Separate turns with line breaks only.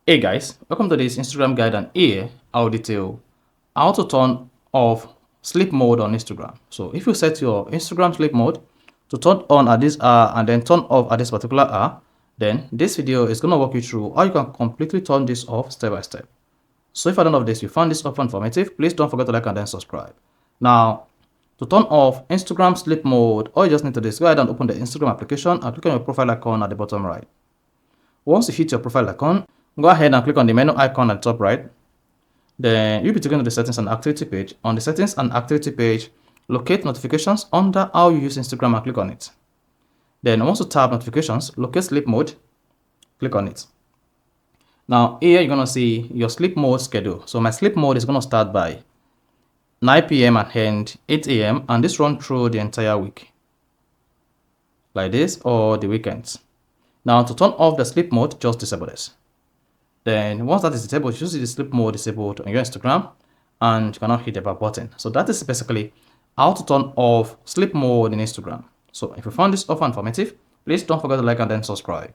Hey guys, welcome to this Instagram guide, and here I'll detail how to turn off sleep mode on Instagram. So if you set your Instagram sleep mode to turn on at this hour and then turn off at this particular hour, then this video is going to walk you through how you can completely turn this off step by step. So if at the end of this you found this offer informative, please don't forget to like and then subscribe. Now, to turn off Instagram sleep mode, all you just need to do is go ahead and open the Instagram application and click on your profile icon at the bottom right. Once you hit your profile icon, go ahead and click on the menu icon at the top right. Then you'll be taken to the settings and activity page. On the settings and activity page, locate notifications under how you use Instagram and click on it. Then once you tap notifications, locate sleep mode, click on it. Now here you're gonna see your sleep mode schedule. So my sleep mode is gonna start by 9 p.m. and end 8 a.m. and this run through the entire week, like this, or the weekends. Now to turn off the sleep mode, just disable this. Then once that is disabled, you see the sleep mode disabled on your Instagram and you cannot hit the back button. So that is basically how to turn off sleep mode in Instagram. So if you found this offer informative, please don't forget to like and then subscribe.